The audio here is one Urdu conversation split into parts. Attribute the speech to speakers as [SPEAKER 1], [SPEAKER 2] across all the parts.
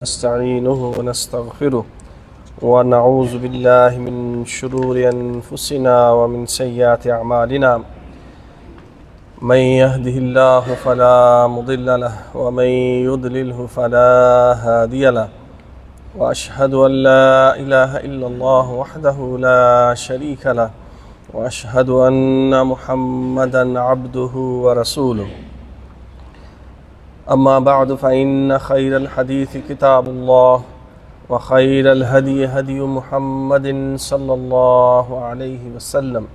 [SPEAKER 1] نستعينه ونستغفره ونعوذ بالله من شرور أنفسنا ومن سيئات أعمالنا من يهده الله فلا مضل له ومن يضلله فلا هادي له وأشهد أن لا إله إلا الله وحده لا شريك له وأشهد أن محمدا عبده ورسوله أما بعد فإن خير الحديث كتاب الله وخير الهدي هدي محمد صلى الله عليه وسلم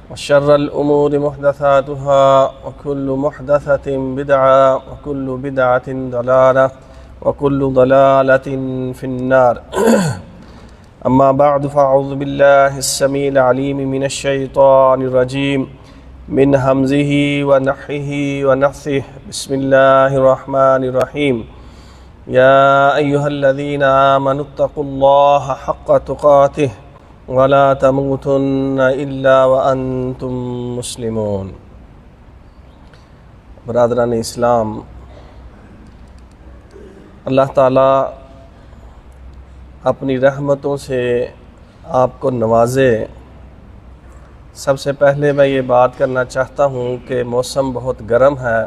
[SPEAKER 1] وشر الأمور محدثاتها وكل محدثة بدعة وكل بدعة ضلالة وكل ضلالة في النار أما بعد فأعوذ بالله السميع العليم من الشيطان الرجيم من همزه ونفخه ونفثه بسم الله الرحمن الرحيم يا أيها الذين آمنوا اتقوا الله حق تقاته ولا تموتن إلا وأنتم مسلمون۔ برادران اسلام، اللہ تعالیٰ اپنی رحمتوں سے آپ کو نوازے۔ سب سے پہلے میں یہ بات کرنا چاہتا ہوں کہ موسم بہت گرم ہے،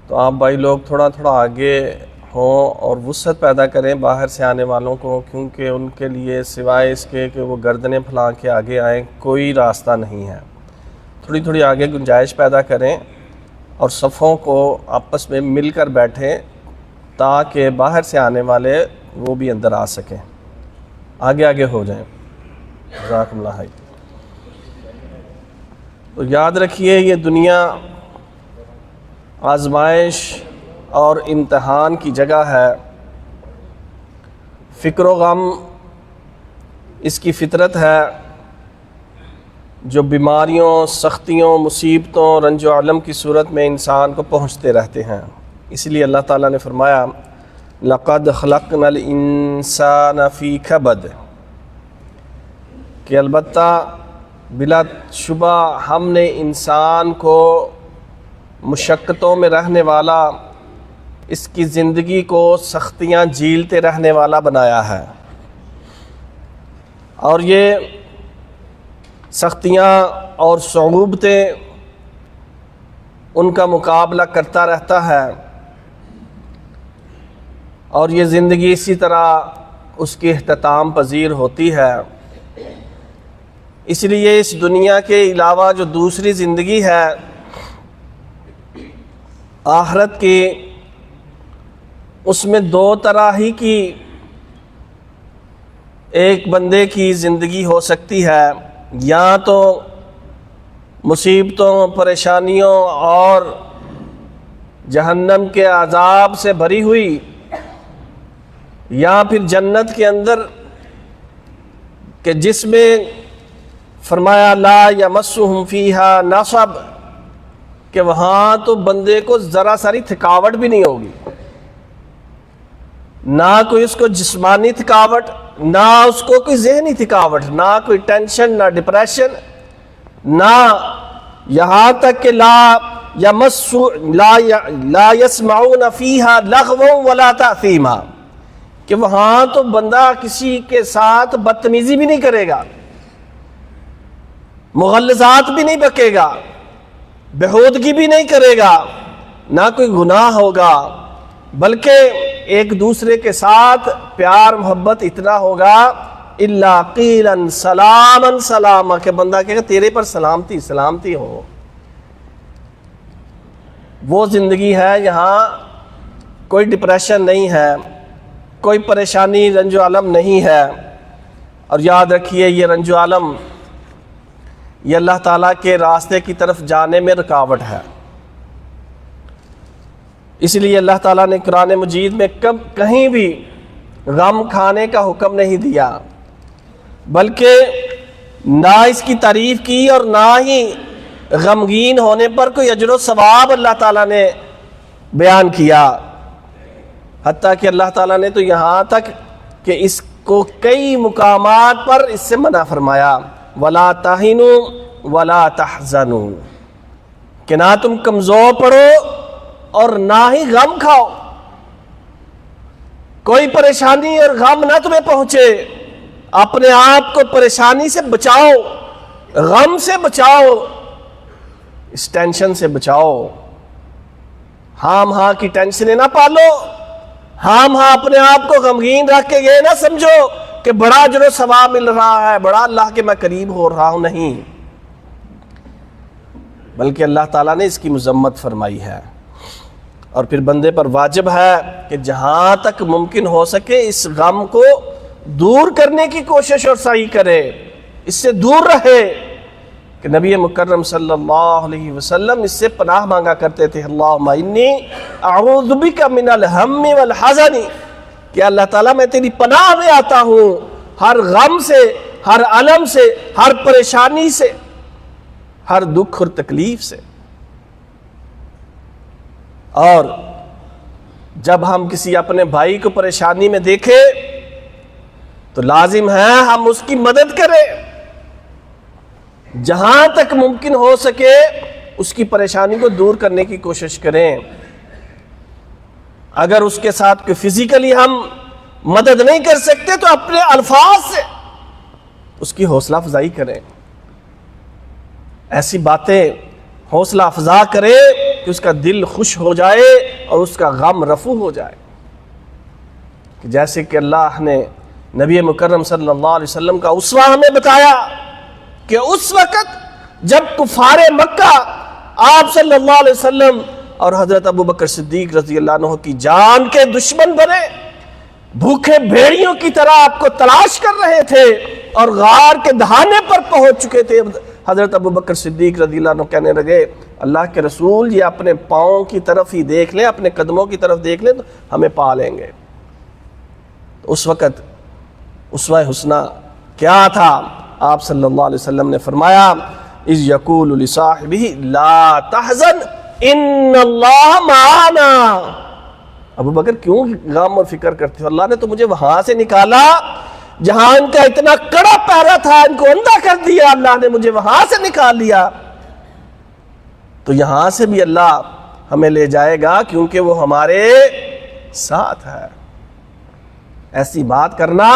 [SPEAKER 1] تو آپ بھائی لوگ تھوڑا آگے ہوں اور وسعت پیدا کریں باہر سے آنے والوں کو، کیونکہ ان کے لیے سوائے اس کے کہ وہ گردنیں پھیلا کے آگے آئیں کوئی راستہ نہیں ہے۔ تھوڑی آگے گنجائش پیدا کریں اور صفوں کو آپس میں مل کر بیٹھیں تاکہ باہر سے آنے والے وہ بھی اندر آ سکیں۔ آگے ہو جائیں۔ جزاکم اللہ خیر۔ تو یاد رکھیے، یہ دنیا آزمائش اور امتحان کی جگہ ہے۔ فکر و غم اس کی فطرت ہے، جو بیماریوں، سختیوں، مصیبتوں، رنج و علم کی صورت میں انسان کو پہنچتے رہتے ہیں۔ اس لیے اللہ تعالیٰ نے فرمایا لَقَدْ خَلَقْنَا الْإِنسَانَ فِي كَبَدٍ، کہ البتہ بلا شبہ ہم نے انسان کو مشقتوں میں رہنے والا، اس کی زندگی کو سختیاں جھیلتے رہنے والا بنایا ہے، اور یہ سختیاں اور صعوبتیں ان کا مقابلہ کرتا رہتا ہے، اور یہ زندگی اسی طرح اس کی اختتام پذیر ہوتی ہے۔ اس لیے اس دنیا کے علاوہ جو دوسری زندگی ہے آخرت کی، اس میں دو طرح ہی کی ایک بندے کی زندگی ہو سکتی ہے، یا تو مصیبتوں، پریشانیوں اور جہنم کے عذاب سے بھری ہوئی، یا پھر جنت کے اندر کہ جس میں فرمایا لا یمسہم فیہا نصب، کہ وہاں تو بندے کو ذرا ساری تھکاوٹ بھی نہیں ہوگی، نہ کوئی اس کو جسمانی تھکاوٹ، نہ اس کو کوئی ذہنی تھکاوٹ، نہ کوئی ٹینشن، نہ ڈپریشن، نہ یہاں تک کہ لا یسمعون فیہا لغوا ولا تأثیما، کہ وہاں تو بندہ کسی کے ساتھ بدتمیزی بھی نہیں کرے گا، مغلظات بھی نہیں بکے گا، بےہودگی بھی نہیں کرے گا، نہ کوئی گناہ ہوگا، بلکہ ایک دوسرے کے ساتھ پیار محبت اتنا ہوگا الا قیلا سلاما سلاما، کہ بندہ کہے گا تیرے پر سلامتی سلامتی ہو۔ وہ زندگی ہے، یہاں کوئی ڈپریشن نہیں ہے، کوئی پریشانی، رنج و علم نہیں ہے۔ اور یاد رکھیے، یہ رنج و علم یہ اللہ تعالیٰ کے راستے کی طرف جانے میں رکاوٹ ہے۔ اس لیے اللہ تعالیٰ نے قرآن مجید میں کہیں بھی غم کھانے کا حکم نہیں دیا، بلکہ نہ اس کی تعریف کی اور نہ ہی غمگین ہونے پر کوئی اجر و ثواب اللہ تعالیٰ نے بیان کیا، حتیٰ کہ اللہ تعالیٰ نے تو یہاں تک کہ اس کو کئی مقامات پر اس سے منع فرمایا وَلَا تَهِنُوا وَلَا تَحْزَنُوا، کہ نہ تم کمزور پڑو اور نہ ہی غم کھاؤ۔ کوئی پریشانی اور غم نہ تمہیں پہنچے، اپنے آپ کو پریشانی سے بچاؤ، غم سے بچاؤ، اس ٹینشن سے بچاؤ۔ ہاں کی ٹینشنیں نہ پالو، ہاں اپنے آپ کو غمگین رکھ کے یہ نہ سمجھو کہ بڑا اجر و ثواب مل رہا ہے، بڑا اللہ کے میں قریب ہو رہا ہوں، نہیں، بلکہ اللہ تعالیٰ نے اس کی مذمت فرمائی ہے۔ اور پھر بندے پر واجب ہے کہ جہاں تک ممکن ہو سکے اس غم کو دور کرنے کی کوشش اور سعی کرے، اس سے دور رہے، کہ نبی مکرم صلی اللہ علیہ وسلم اس سے پناہ مانگا کرتے تھے، اللہم انی اعوذ بک من الہم والحزن، کہ اللہ تعالیٰ میں تیری پناہ میں آتا ہوں ہر غم سے، ہر الم سے، ہر پریشانی سے، ہر دکھ اور تکلیف سے۔ اور جب ہم کسی اپنے بھائی کو پریشانی میں دیکھیں تو لازم ہے ہم اس کی مدد کریں، جہاں تک ممکن ہو سکے اس کی پریشانی کو دور کرنے کی کوشش کریں۔ اگر اس کے ساتھ کوئی فزیکلی ہم مدد نہیں کر سکتے تو اپنے الفاظ سے اس کی حوصلہ افزائی کریں، ایسی باتیں حوصلہ افزا کرے کہ اس کا دل خوش ہو جائے اور اس کا غم رفع ہو جائے، کہ جیسے کہ اللہ نے نبی مکرم صلی اللہ علیہ وسلم کا اسوہ ہمیں بتایا کہ اس وقت جب کفار مکہ آپ صلی اللہ علیہ وسلم اور حضرت ابوبکر صدیق رضی اللہ عنہ کی جان کے دشمن بنے، بھوکے بھیڑیوں کی طرح آپ کو تلاش کر رہے تھے اور غار کے دہانے پر پہنچ چکے تھے، حضرت ابوبکر صدیق رضی اللہ عنہ کہنے لگے اللہ کے رسول یہ اپنے پاؤں کی طرف ہی دیکھ لیں، اپنے قدموں کی طرف دیکھ لیں تو ہمیں پا لیں گے۔ تو اس وقت اسوہ حسنہ کیا تھا؟ آپ صلی اللہ علیہ وسلم نے فرمایا اذ یقول لصاحبہ لا تحزن ان اللہ معنا، ابو بکر کیوں غم اور فکر کرتے ہو؟ اللہ نے تو مجھے وہاں سے نکالا جہاں ان کا اتنا کڑا پہرا تھا، ان کو اندھا کر دیا، اللہ نے مجھے وہاں سے نکال لیا، تو یہاں سے بھی اللہ ہمیں لے جائے گا کیونکہ وہ ہمارے ساتھ ہے۔ ایسی بات کرنا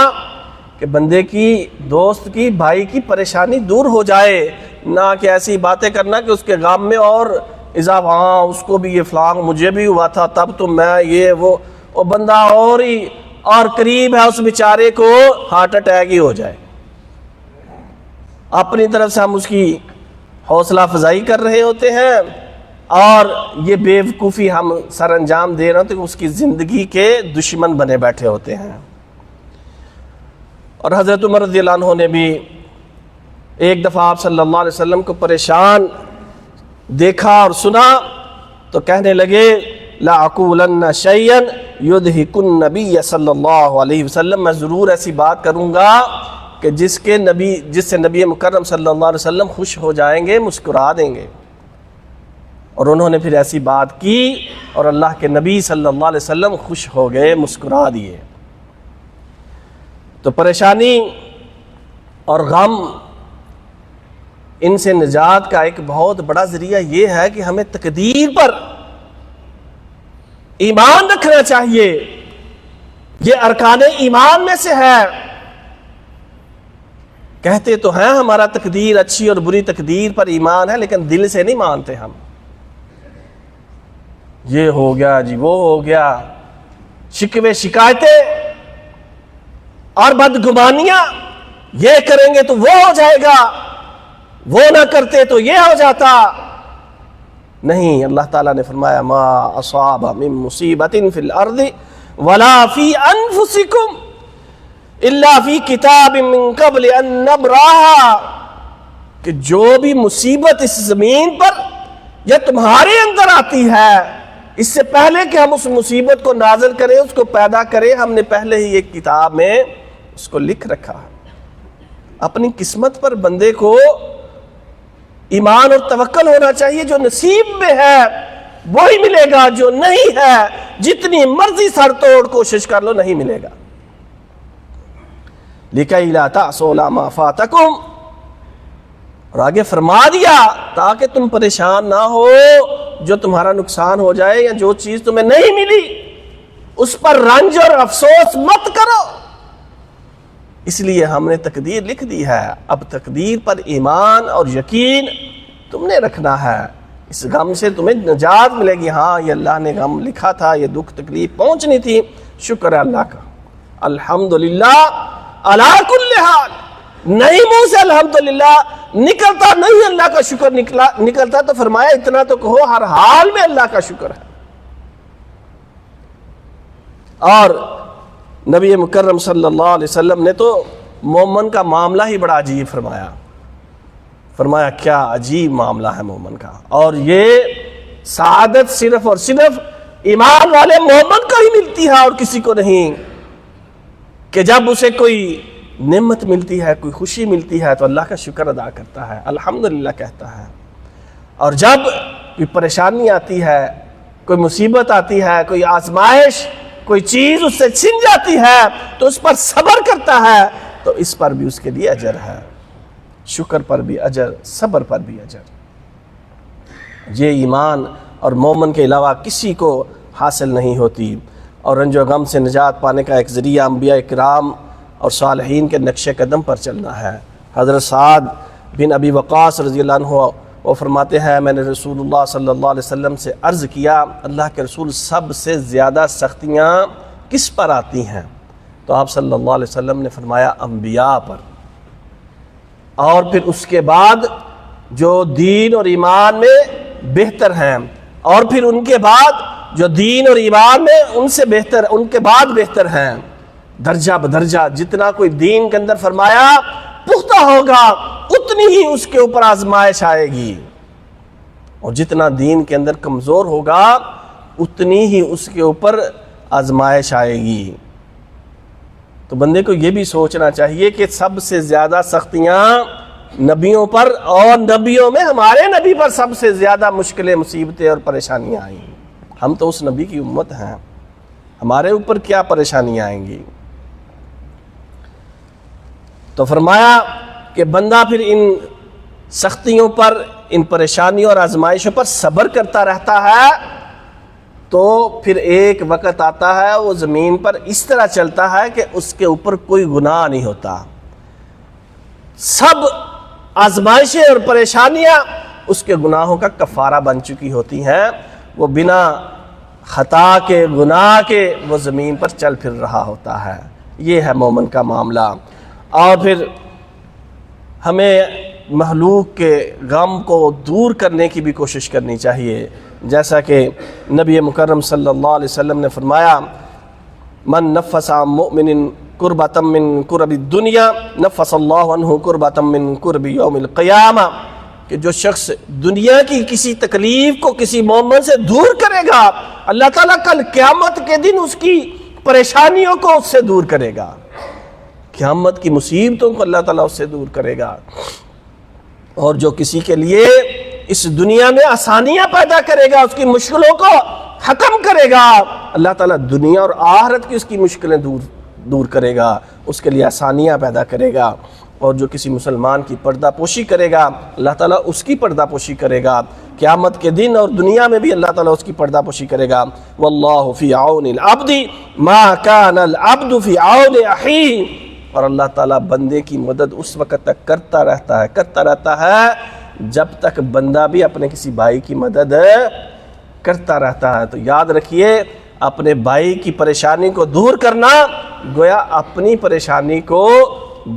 [SPEAKER 1] کہ بندے کی، دوست کی، بھائی کی پریشانی دور ہو جائے، نہ کہ ایسی باتیں کرنا کہ اس کے غم میں اور اضافہ، ہاں اس کو بھی یہ فلان مجھے بھی ہوا تھا تب تو میں یہ وہ بندہ اور قریب ہے اس بیچارے کو ہارٹ اٹیک ہی ہو جائے۔ اپنی طرف سے ہم اس کی حوصلہ افزائی کر رہے ہوتے ہیں اور یہ بے وقوفی ہم سر انجام دے رہے ہوتے ہیں، اس کی زندگی کے دشمن بنے بیٹھے ہوتے ہیں۔ اور حضرت عمر رضی اللہ عنہ نے بھی ایک دفعہ آپ صلی اللہ علیہ وسلم کو پریشان دیکھا اور سنا تو کہنے لگے لَأَقُولَنَّ شَيْئًا يُدْهِكُ النَّبِيَّ صلی اللہ علیہ وسلم، میں ضرور ایسی بات کروں گا کہ جس سے نبی مکرم صلی اللہ علیہ وسلم خوش ہو جائیں گے، مسکرا دیں گے۔ اور انہوں نے پھر ایسی بات کی اور اللہ کے نبی صلی اللہ علیہ وسلم خوش ہو گئے، مسکرا دیے۔ تو پریشانی اور غم، ان سے نجات کا ایک بہت بڑا ذریعہ یہ ہے کہ ہمیں تقدیر پر ایمان رکھنا چاہیے، یہ ارکان ایمان میں سے ہے۔ کہتے تو ہیں ہمارا تقدیر اچھی اور بری تقدیر پر ایمان ہے، لیکن دل سے نہیں مانتے ہم۔ یہ ہو گیا جی، وہ ہو گیا، شکوے شکایتیں اور بدگمانیاں، یہ کریں گے تو وہ ہو جائے گا، وہ نہ کرتے تو یہ ہو جاتا۔ نہیں، اللہ تعالیٰ نے فرمایا ما اصاب من مصیبت فی الارض ولا فی انفسکم الا فی کتاب من قبل ان نبراها، کہ جو بھی مصیبت اس زمین پر یا تمہارے اندر آتی ہے، اس سے پہلے کہ ہم اس مصیبت کو نازل کریں، اس کو پیدا کریں، ہم نے پہلے ہی ایک کتاب میں اس کو لکھ رکھا ہے۔ اپنی قسمت پر بندے کو ایمان اور توکل ہونا چاہیے، جو نصیب میں ہے وہی ملے گا، جو نہیں ہے جتنی مرضی سر توڑ کوشش کر لو نہیں ملے گا۔ لِكَيْ لَا تَعْصُوا عَلَىٰ مَا فَاتَكُمْ، اور آگے فرما دیا تاکہ تم پریشان نہ ہو جو تمہارا نقصان ہو جائے یا جو چیز تمہیں نہیں ملی۔ اس پر رنج اور افسوس مت کرو، اس لیے ہم نے تقدیر لکھ دی ہے، اب تقدیر پر ایمان اور یقین تم نے رکھنا ہے، اس غم سے تمہیں نجات ملے گی۔ ہاں یہ اللہ نے غم لکھا تھا، یہ دکھ تکلیف پہنچنی تھی، شکر ہے اللہ کا، الحمدللہ علی کل حال۔ نہیں منہ سے الحمدللہ نکلتا، نہیں اللہ کا شکر نکلتا، تو فرمایا اتنا تو کہو ہر حال میں اللہ کا شکر ہے۔ اور نبی مکرم صلی اللہ علیہ وسلم نے تو مومن کا معاملہ ہی بڑا عجیب فرمایا کیا عجیب معاملہ ہے مومن کا، اور یہ سعادت صرف اور صرف ایمان والے مومن کو ہی ملتی ہے اور کسی کو نہیں، کہ جب اسے کوئی نعمت ملتی ہے، کوئی خوشی ملتی ہے تو اللہ کا شکر ادا کرتا ہے، الحمدللہ کہتا ہے، اور جب کوئی پریشانی آتی ہے، کوئی مصیبت آتی ہے، کوئی آزمائش، کوئی چیز اس سے چھن جاتی ہے تو اس پر صبر کرتا ہے، تو اس پر بھی اس کے لیے اجر ہے، شکر پر بھی اجر، صبر پر بھی اجر۔ یہ ایمان اور مومن کے علاوہ کسی کو حاصل نہیں ہوتی، اور رنج و غم سے نجات پانے کا ایک ذریعہ انبیاء کرام اور صالحین کے نقش قدم پر چلنا ہے۔ حضرت سعد بن ابی وقاص رضی اللہ عنہ وہ فرماتے ہیں میں نے رسول اللہ صلی اللہ علیہ وسلم سے عرض کیا اللہ کے رسول سب سے زیادہ سختیاں کس پر آتی ہیں؟ تو آپ صلی اللہ علیہ وسلم نے فرمایا انبیاء پر، اور پھر اس کے بعد جو دین اور ایمان میں بہتر ہیں، اور پھر ان کے بعد جو دین اور ایمان میں ان سے بہتر، ان کے بعد بہتر ہیں، درجہ بدرجہ جتنا کوئی دین کے اندر فرمایا پختہ ہوگا اتنی ہی اس کے اوپر آزمائش آئے گی، اور جتنا دین کے اندر کمزور ہوگا اتنی ہی اس کے اوپر آزمائش آئے گی۔ تو بندے کو یہ بھی سوچنا چاہیے کہ سب سے زیادہ سختیاں نبیوں پر، اور نبیوں میں ہمارے نبی پر سب سے زیادہ مشکلیں، مصیبتیں اور پریشانیاں آئیں۔ ہم تو اس نبی کی امت ہیں، ہمارے اوپر کیا پریشانیاں آئیں گی؟ تو فرمایا کہ بندہ پھر ان سختیوں پر، ان پریشانیوں اور آزمائشوں پر صبر کرتا رہتا ہے تو پھر ایک وقت آتا ہے وہ زمین پر اس طرح چلتا ہے کہ اس کے اوپر کوئی گناہ نہیں ہوتا، سب آزمائشیں اور پریشانیاں اس کے گناہوں کا کفارہ بن چکی ہوتی ہیں، وہ بنا خطا کے، گناہ کے وہ زمین پر چل پھر رہا ہوتا ہے۔ یہ ہے مومن کا معاملہ۔ اور پھر ہمیں مخلوق کے غم کو دور کرنے کی بھی کوشش کرنی چاہیے، جیسا کہ نبی مکرم صلی اللہ علیہ وسلم نے فرمایا من نفس عن مؤمن کربۃ من کرب الدنیا نفس اللہ عنہ کربۃ من کرب یوم القیامہ، کہ جو شخص دنیا کی کسی تکلیف کو کسی مومن سے دور کرے گا اللہ تعالیٰ کل قیامت کے دن اس کی پریشانیوں کو اس سے دور کرے گا، قیامت کی مصیبتوں کو اللہ تعالیٰ اس سے دور کرے گا، اور جو کسی کے لیے اس دنیا میں آسانیاں پیدا کرے گا، اس کی مشکلوں کو ختم کرے گا، اللہ تعالیٰ دنیا اور آخرت کی اس کی مشکلیں دور کرے گا، اس کے لیے آسانیاں پیدا کرے گا، اور جو کسی مسلمان کی پردہ پوشی کرے گا اللہ تعالیٰ اس کی پردہ پوشی کرے گا، قیامت کے دن اور دنیا میں بھی اللہ تعالیٰ اس کی پردہ پوشی کرے گا۔ واللہ فی عون العبد ما کان العبد فی عون اخیہ، اور اللہ تعالیٰ بندے کی مدد اس وقت تک کرتا رہتا ہے جب تک بندہ بھی اپنے کسی بھائی کی مدد کرتا رہتا ہے۔ تو یاد رکھیے اپنے بھائی کی پریشانی کو دور کرنا گویا اپنی پریشانی کو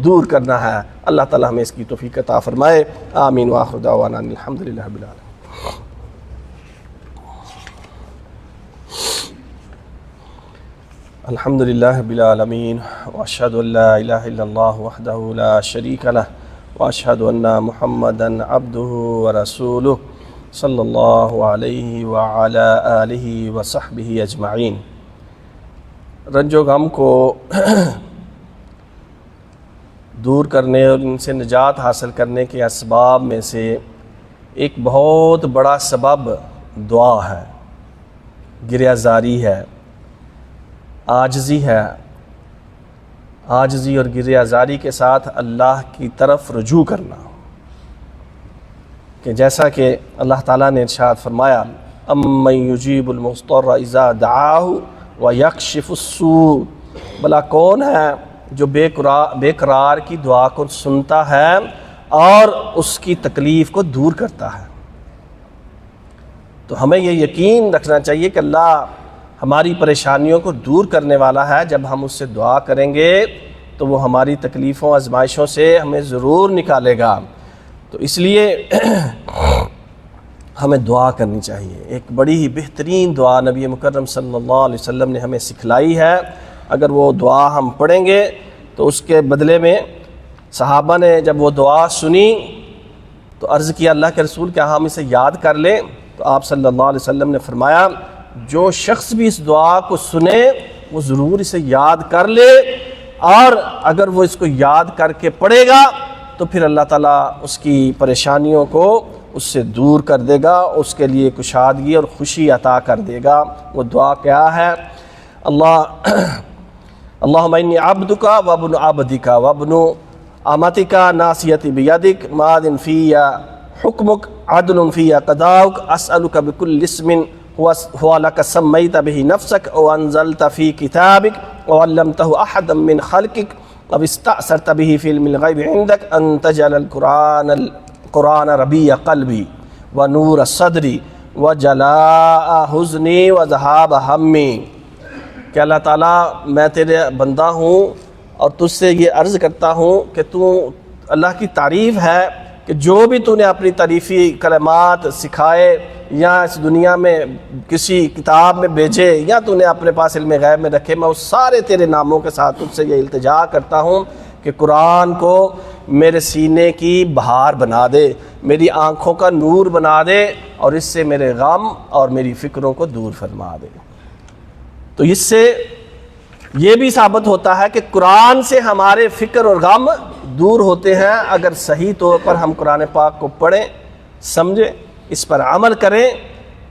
[SPEAKER 1] دور کرنا ہے۔ اللہ تعالیٰ ہمیں اس کی توفیق عطا فرمائے، آمین وآخر دعوانا الحمدللہ رب العالمین۔ الحمدللہ رب العالمین، واشہد ان لا الہ الا اللہ وحدہ لا شریک لہ، واشہد ان محمدا عبدہ ورسولہ صلی اللہ علیہ وعلی آلہ وصحبہ اجمعین۔ رنج و غم کو دور کرنے اور ان سے نجات حاصل کرنے کے اسباب میں سے ایک بہت بڑا سبب دعا ہے، گریہ زاری ہے، عاجزی ہے، عاجزی اور گریہ زاری کے ساتھ اللہ کی طرف رجوع کرنا، کہ جیسا کہ اللہ تعالیٰ نے ارشاد فرمایا امن یجیب المضطر اذا دعاہ وَيَكْشِفُ السُّوءَ، بھلا کون ہے جو بے قرار کی دعا کو سنتا ہے اور اس کی تکلیف کو دور کرتا ہے۔ تو ہمیں یہ یقین رکھنا چاہیے کہ اللہ ہماری پریشانیوں کو دور کرنے والا ہے۔ جب ہم اس سے دعا کریں گے تو وہ ہماری تکلیفوں آزمائشوں سے ہمیں ضرور نکالے گا۔ تو اس لیے ہمیں دعا کرنی چاہیے۔ ایک بڑی ہی بہترین دعا نبی مکرم صلی اللہ علیہ وسلم نے ہمیں سکھلائی ہے، اگر وہ دعا ہم پڑھیں گے تو اس کے بدلے میں صحابہ نے جب وہ دعا سنی تو عرض کیا اللہ کے رسول کیا ہم اسے یاد کر لیں؟ تو آپ صلی اللہ علیہ وسلم نے فرمایا جو شخص بھی اس دعا کو سنے وہ ضرور اسے یاد کر لے، اور اگر وہ اس کو یاد کر کے پڑھے گا تو پھر اللہ تعالیٰ اس کی پریشانیوں کو اس سے دور کر دے گا، اس کے لیے کشادگی اور خوشی عطا کر دے گا۔ وہ دعا کیا ہے؟ اللہم انی عبدک وابن عبدک وابن امتک ناصیتی بیدک ماض فی حکمک عدل فی قضاؤک اسألک بکل اسم هو لک سمیت به نفسک او انزلت فی کتابک او علمتہ احدا من خلقک او استأثرت به فی علم الغیب عندک ان تجعل القرآن ربیع قلبی ونور صدری وجلاء حزنی وذہاب ہمی۔ کہ اللہ تعالیٰ میں تیرے بندہ ہوں اور تجھ سے یہ عرض کرتا ہوں کہ تو اللہ کی تعریف ہے کہ جو بھی تو نے اپنی تعریفی کلمات سکھائے یا اس دنیا میں کسی کتاب میں بھیجے یا تو نے اپنے پاس علم غیب میں رکھے، میں اس سارے تیرے ناموں کے ساتھ تجھ سے یہ التجا کرتا ہوں کہ قرآن کو میرے سینے کی بہار بنا دے، میری آنکھوں کا نور بنا دے، اور اس سے میرے غم اور میری فکروں کو دور فرما دے۔ تو اس سے یہ بھی ثابت ہوتا ہے کہ قرآن سے ہمارے فکر اور غم دور ہوتے ہیں اگر صحیح طور پر ہم قرآن پاک کو پڑھیں، سمجھیں، اس پر عمل کریں،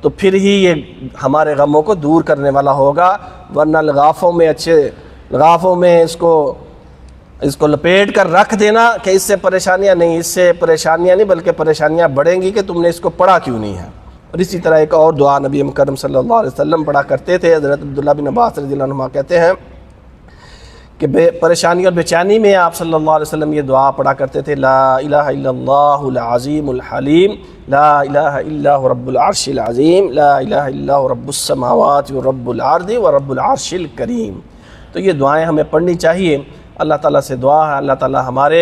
[SPEAKER 1] تو پھر ہی یہ ہمارے غموں کو دور کرنے والا ہوگا۔ ورنہ لغافوں میں اس کو لپیٹ کر رکھ دینا کہ اس سے پریشانیاں نہیں، اس سے پریشانیاں نہیں بلکہ پریشانیاں بڑھیں گی کہ تم نے اس کو پڑھا کیوں نہیں ہے۔ اور اسی طرح ایک اور دعا نبی مکرم صلی اللہ علیہ وسلم پڑھا کرتے تھے۔ حضرت عبداللہ بن عباس رضی اللہ عنہ کہتے ہیں کہ پریشانی اور بے چینی میں آپ صلی اللہ علیہ وسلم یہ دعا پڑھا کرتے تھے، لا الہ الا اللہ العظیم الحلیم، لا الہ الا هو رب العرش العظیم، لا الہ الا هو رب السماوات ورب الارض ورب العرش الکریم۔ تو یہ دعائیں ہمیں پڑھنی چاہیے۔ اللہ تعالیٰ سے دعا ہے اللہ تعالیٰ ہمارے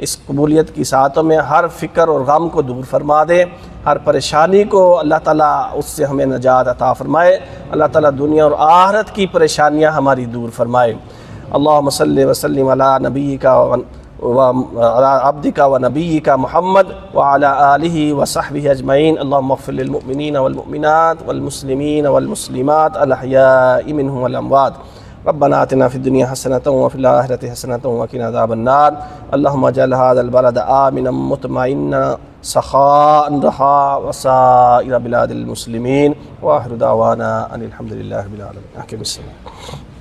[SPEAKER 1] اس قبولیت کی ساعتوں میں ہر فکر اور غم کو دور فرما دے، ہر پریشانی کو اللہ تعالیٰ اس سے ہمیں نجات عطا فرمائے، اللہ تعالیٰ دنیا اور آخرت کی پریشانیاں ہماری دور فرمائے۔ اللہم صلی وسلم علی نبیک وعلی عبدک ونبیک محمد وعلی آلہ وصحبہ اجمعین۔ اللہم اغفر للمؤمنین والمؤمنات والمسلمین والمسلمات الاحیاء منہم والاموات۔ ربنا آتنا فی الدنیا حسنۃ وفی الآخرۃ حسنۃ وقنا عذاب النار۔ اللہم اجعل هذا البلد آمنا مطمئنا سخاء رخاء وسائر بلاد المسلمین، وآخر دعوانا ان الحمد للہ رب العالمین۔